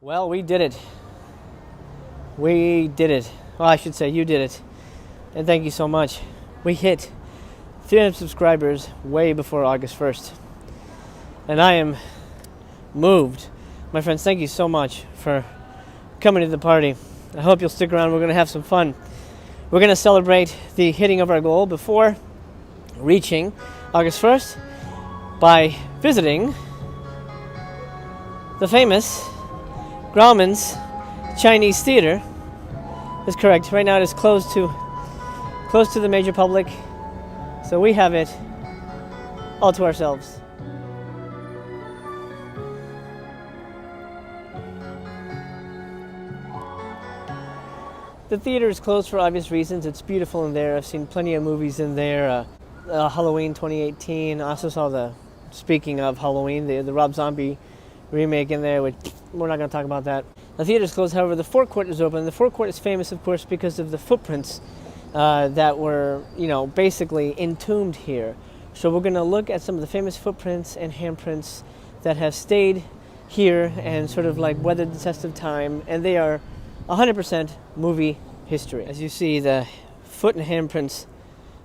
Well, we did it. We did it. Well, I should say you did it. And thank you so much. We hit 300 subscribers way before August 1st. And I am moved. My friends, thank you so much for coming to the party. I hope you'll stick around. We're going to have some fun. We're going to celebrate the hitting of our goal before reaching August 1st by visiting the famous Grauman's Chinese Theater. Is correct. Right now it is closed to the major public, so we have it all to ourselves. The theater is closed for obvious reasons. It's beautiful in there. I've seen plenty of movies in there. Halloween 2018. I also saw speaking of Halloween, the Rob Zombie remake in there, which we're not going to talk about that. The theater is closed, however, the Forecourt is open. The Forecourt is famous, of course, because of the footprints that were, basically entombed here. So we're going to look at some of the famous footprints and handprints that have stayed here and sort of like weathered the test of time, and they are 100% movie history. As you see, the foot and handprints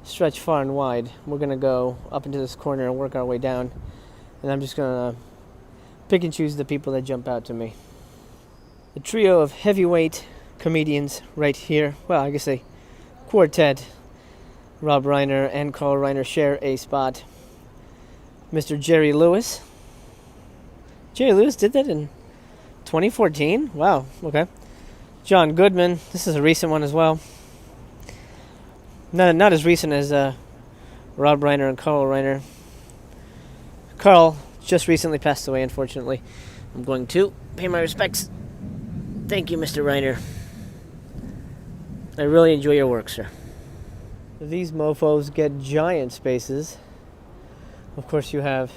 stretch far and wide. We're going to go up into this corner and work our way down, and I'm just going to pick and choose the people that jump out to me. The trio of heavyweight comedians right here, well, I guess a quartet. Rob Reiner and Carl Reiner share a spot. Mr. Jerry Lewis. Jerry Lewis did that in 2014? Wow, okay. John Goodman, this is a recent one as well. Not as recent as Rob Reiner and Carl Reiner. Carl just recently passed away, unfortunately. I'm going to pay my respects. Thank you, Mr. Reiner. I really enjoy your work, sir. These mofos get giant spaces. Of course, you have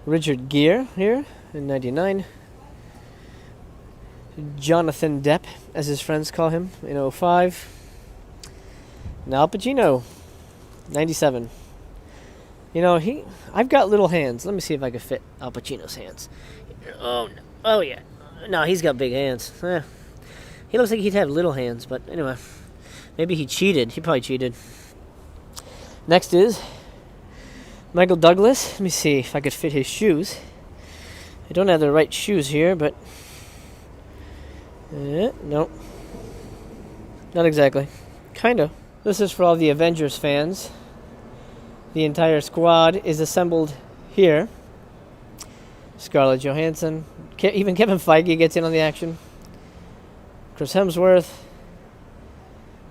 Richard Gere here in 99. Jonathan Depp, as his friends call him, in 05. And Al Pacino, 97. I've got little hands. Let me see if I can fit Al Pacino's hands. Oh yeah. No, he's got big hands. He looks like he'd have little hands, but anyway. Maybe he cheated. He probably cheated. Next is Michael Douglas. Let me see if I could fit his shoes. I don't have the right shoes here, but no. Not exactly. Kinda. This is for all the Avengers fans. The entire squad is assembled here. Scarlett Johansson. Even Kevin Feige gets in on the action. Chris Hemsworth.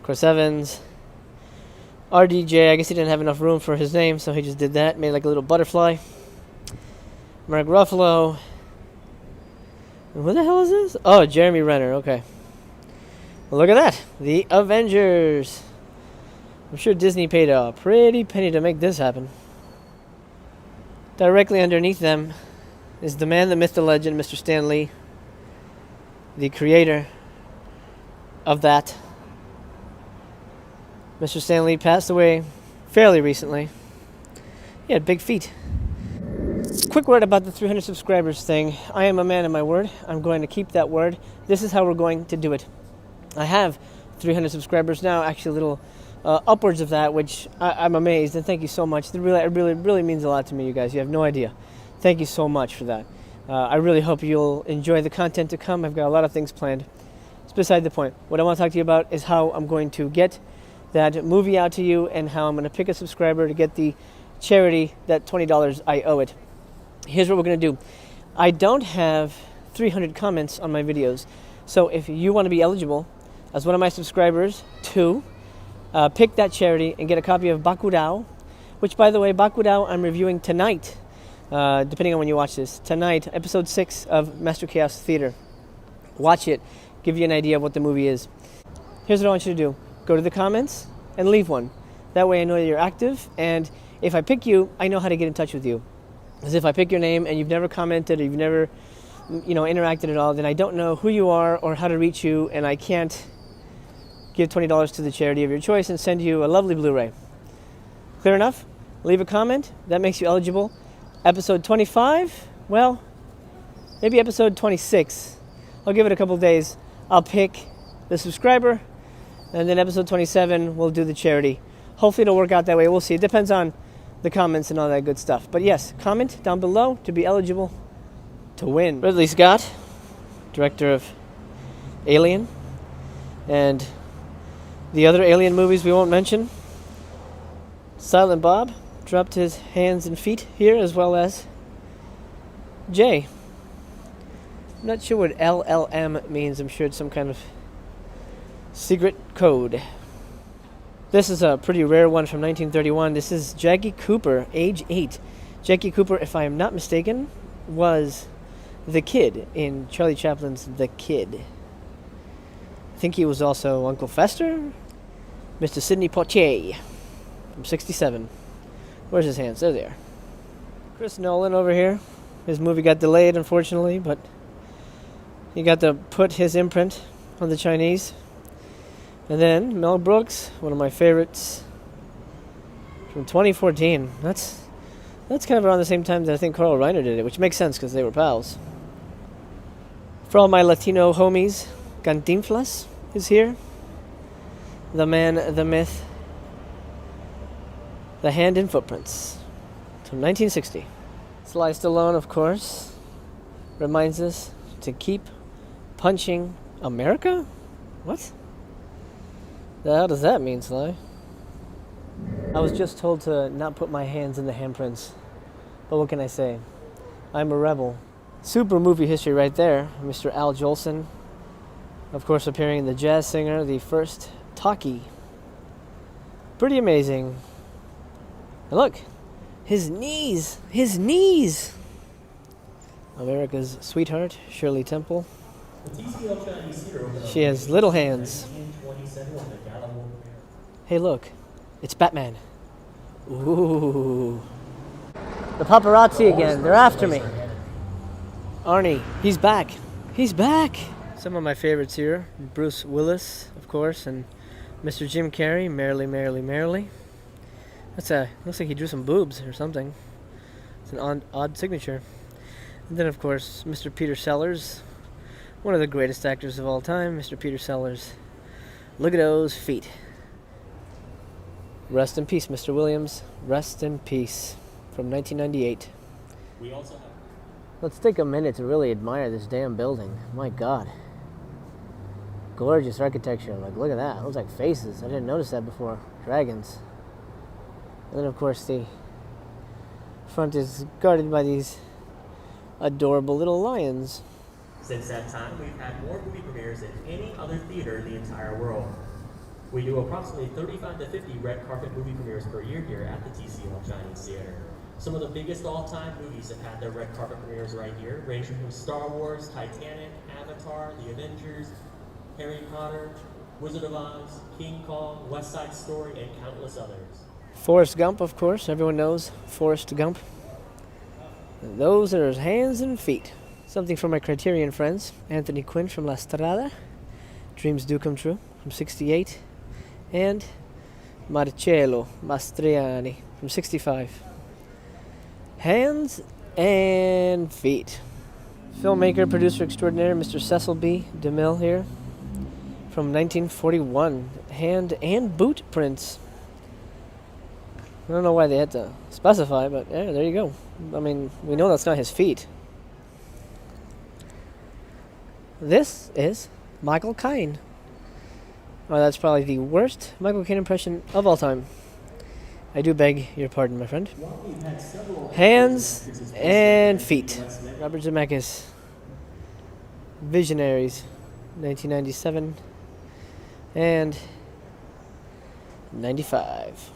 Chris Evans. RDJ, I guess he didn't have enough room for his name, so he just did that. Made like a little butterfly. Mark Ruffalo. And who the hell is this? Oh, Jeremy Renner, okay. Well, look at that. The Avengers. I'm sure Disney paid a pretty penny to make this happen. Directly underneath them is the man, the myth, the legend, Mr. Stan Lee, the creator of that. Mr. Stan Lee passed away fairly recently. He had big feet. Quick word about the 300 subscribers thing. I am a man of my word. I'm going to keep that word. This is how we're going to do it. I have 300 subscribers now, actually a little upwards of that, which I'm amazed, and thank you so much. It really means a lot to me, you guys. You have no idea. Thank you so much for that. I really hope you'll enjoy the content to come. I've got a lot of things planned. It's beside the point. What I want to talk to you about is how I'm going to get that movie out to you and how I'm going to pick a subscriber to get the charity, that $20 I owe it. Here's what we're going to do. I don't have 300 comments on my videos, so if you want to be eligible as one of my subscribers to pick that charity and get a copy of Bakudao, which, by the way, Bakudao I'm reviewing tonight, depending on when you watch this. Tonight, episode 6 of Master Chaos Theater. Watch it. Give you an idea of what the movie is. Here's what I want you to do. Go to the comments and leave one. That way I know that you're active, and if I pick you, I know how to get in touch with you. Because if I pick your name and you've never commented or you've never interacted at all, then I don't know who you are or how to reach you, and I can't give $20 to the charity of your choice and send you a lovely Blu-ray. Clear enough? Leave a comment. That makes you eligible. Episode 25, well, maybe episode 26 I'll give it a couple days. I'll pick the subscriber, and then episode 27, we'll do the charity. Hopefully it'll work out that way. We'll see. It depends on the comments and all that good stuff. But yes, comment down below to be eligible to win. Ridley Scott, director of Alien, and the other Alien movies we won't mention. Silent Bob dropped his hands and feet here, as well as Jay. I'm not sure what LLM means. I'm sure it's some kind of secret code. This is a pretty rare one from 1931. This is Jackie Cooper, age 8. Jackie Cooper, if I am not mistaken, was the kid in Charlie Chaplin's The Kid. I think he was also Uncle Fester. Mr. Sidney Poitier from 67. Where's his hands? There they are. Chris Nolan over here. His movie got delayed, unfortunately, but he got to put his imprint on the Chinese. And then Mel Brooks, one of my favorites, from 2014. That's kind of around the same time that I think Carl Reiner did it, which makes sense because they were pals. For all my Latino homies, Cantinflas is here. The man, the myth, the hand in footprints from 1960. Sly Stallone, of course, reminds us to keep punching America? What? The hell does that mean, Sly? I was just told to not put my hands in the handprints. But what can I say? I'm a rebel. Super movie history right there. Mr. Al Jolson, of course, appearing in The Jazz Singer, the first talkie. Pretty amazing. And look, his knees! His knees! America's sweetheart, Shirley Temple. She has little hands. Hey, look, it's Batman. Ooh. The paparazzi again. They're after me. Arnie, he's back. He's back. Some of my favorites here. Bruce Willis, of course, and Mr. Jim Carrey, Merrily, Merrily, Merrily. Looks like he drew some boobs or something. It's an odd signature. And then, of course, Mr. Peter Sellers, one of the greatest actors of all time, Mr. Peter Sellers. Look at those feet. Rest in peace, Mr. Williams. Rest in peace. From 1998. We also have... Let's take a minute to really admire this damn building. My God. Gorgeous architecture. Like, look at that. It looks like faces. I didn't notice that before. Dragons. And then, of course, the front is guarded by these adorable little lions. Since that time, we've had more movie premieres than any other theater in the entire world. We do approximately 35 to 50 red carpet movie premieres per year here at the TCL Chinese Theater. Some of the biggest all-time movies have had their red carpet premieres right here, ranging from Star Wars, Titanic, Avatar, The Avengers, Harry Potter, Wizard of Oz, King Kong, West Side Story, and countless others. Forrest Gump, of course. Everyone knows Forrest Gump. And those are his hands and feet. Something for my Criterion friends. Anthony Quinn from La Strada. Dreams Do Come True from 68. And Marcello Mastroianni from 65. Hands and feet. Filmmaker, producer extraordinaire, Mr. Cecil B. DeMille here from 1941. Hand and boot prints. I don't know why they had to specify, but yeah, there you go. I mean, we know that's not his feet. This is Michael Caine. Oh, that's probably the worst Michael Caine impression of all time. I do beg your pardon, my friend. Hands and feet. Robert Zemeckis. Visionaries. 1997. And 95.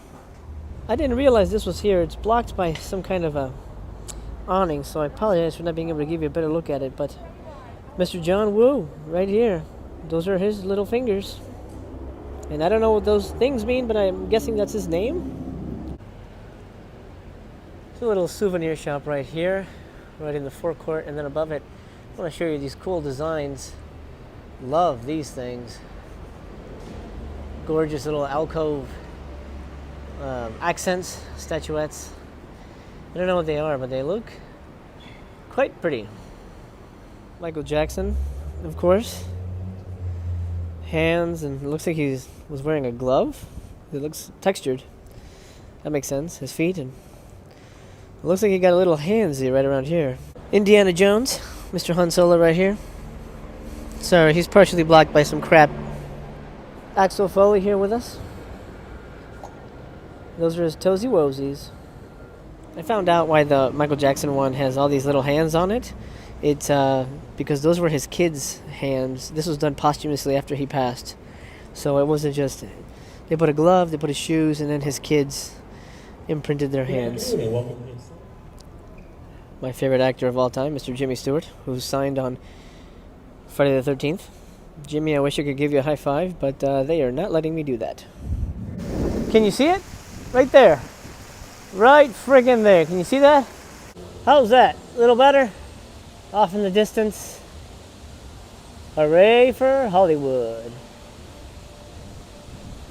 I didn't realize this was here. It's blocked by some kind of a awning, so I apologize for not being able to give you a better look at it, but Mr. John Woo, right here. Those are his little fingers. And I don't know what those things mean, but I'm guessing that's his name. It's a little souvenir shop right here, right in the forecourt, and then above it, I want to show you these cool designs. Love these things. Gorgeous little alcove accents, statuettes. I don't know what they are, but they look quite pretty. Michael Jackson, of course. Hands, and it looks like he was wearing a glove. It looks textured. That makes sense. His feet, and it looks like he got a little handsy right around here. Indiana Jones, Mr. Han Solo right here. Sorry, he's partially blocked by some crap. Axel Foley here with us. Those are his toesy woesies. I found out why the Michael Jackson one has all these little hands on it. It's because those were his kids' hands. This was done posthumously after he passed. So it wasn't just... They put a glove, they put his shoes, and then his kids imprinted their hands. My favorite actor of all time, Mr. Jimmy Stewart, who's signed on Friday the 13th. Jimmy, I wish I could give you a high five, but they are not letting me do that. Can you see it? Right there. Right friggin' there. Can you see that? How's that? A little better? Off in the distance. Hooray for Hollywood.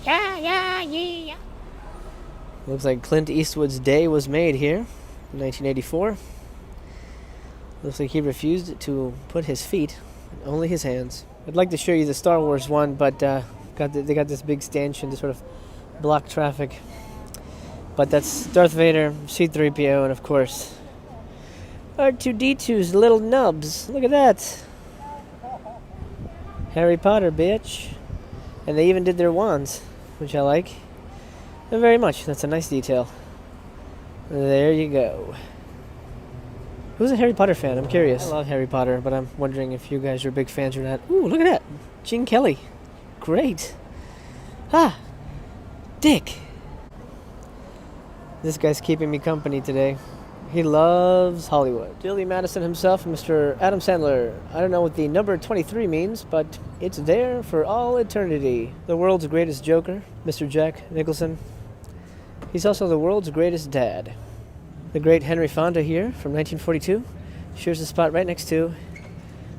Yeah. Looks like Clint Eastwood's day was made here in 1984. Looks like he refused to put his feet, only his hands. I'd like to show you the Star Wars one, but they got this big stanchion to sort of block traffic. But that's Darth Vader, C-3PO, and of course, R2-D2's little nubs. Look at that. Harry Potter, bitch. And they even did their wands, which I like. Very much. That's a nice detail. There you go. Who's a Harry Potter fan? I'm curious. I love Harry Potter, but I'm wondering if you guys are big fans or not. Ooh, look at that. Gene Kelly. Great. Ah. Dick. This guy's keeping me company today. He loves Hollywood. Billy Madison himself, Mr. Adam Sandler. I don't know what the number 23 means, but it's there for all eternity. The world's greatest Joker, Mr. Jack Nicholson. He's also the world's greatest dad. The great Henry Fonda here from 1942 shares a spot right next to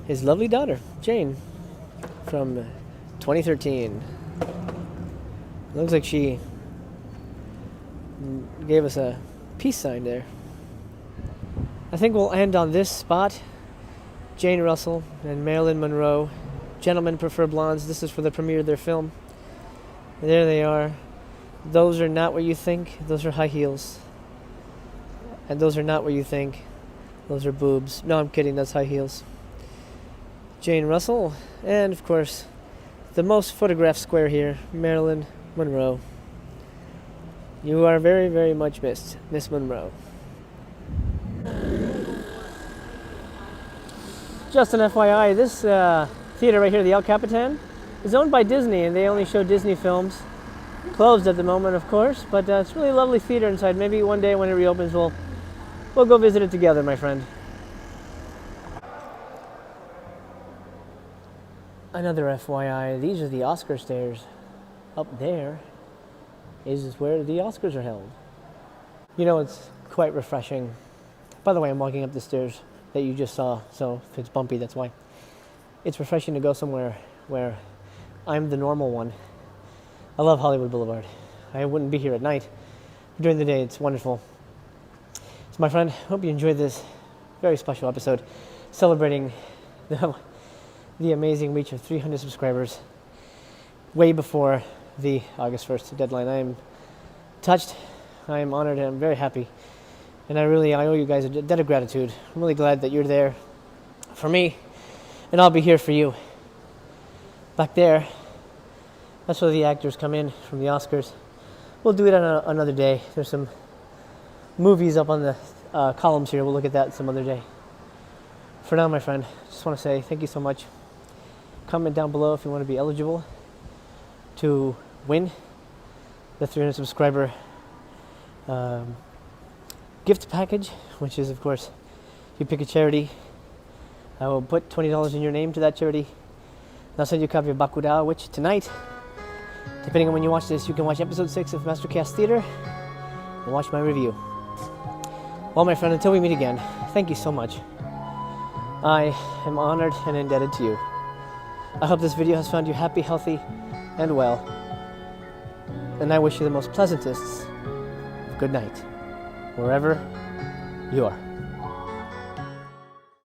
his lovely daughter, Jane, from 2013. Looks like she gave us a peace sign there. I think we'll end on this spot. Jane Russell and Marilyn Monroe. Gentlemen prefer blondes. This is for the premiere of their film. There they are. Those are not what you think. Those are high heels. And those are not what you think. Those are boobs. No, I'm kidding. That's high heels. Jane Russell. And, of course, the most photographed square here, Marilyn Monroe. You are very, very much missed, Miss Monroe. Just an FYI, this theater right here, the El Capitan, is owned by Disney, and they only show Disney films. Closed at the moment, of course, but it's a really lovely theater inside. Maybe one day when it reopens, we'll go visit it together, my friend. Another FYI, these are the Oscar stairs. Up there is where the Oscars are held. You know, it's quite refreshing. By the way, I'm walking up the stairs that you just saw, so if it's bumpy, that's why. It's refreshing to go somewhere where I'm the normal one. I love Hollywood Boulevard. I wouldn't be here at night. During the day, it's wonderful. So my friend, hope you enjoyed this very special episode celebrating the amazing reach of 300 subscribers way before the August 1st deadline. I am touched, I am honored, and I'm very happy. And I owe you guys a debt of gratitude. I'm really glad that you're there for me, and I'll be here for you. Back there, that's where the actors come in from the Oscars. We'll do it on another day. There's some movies up on the columns here. We'll look at that some other day. For now, my friend, just want to say thank you so much. Comment down below if you want to be eligible to win the 300 subscriber gift package, which is, of course, you pick a charity. I will put $20 in your name to that charity. And I'll send you a copy of Bakudao, which tonight, depending on when you watch this, you can watch episode 6 of Mastercast Theater and watch my review. Well, my friend, until we meet again, thank you so much. I am honored and indebted to you. I hope this video has found you happy, healthy, and well. And I wish you the most pleasantest of good night, wherever you are.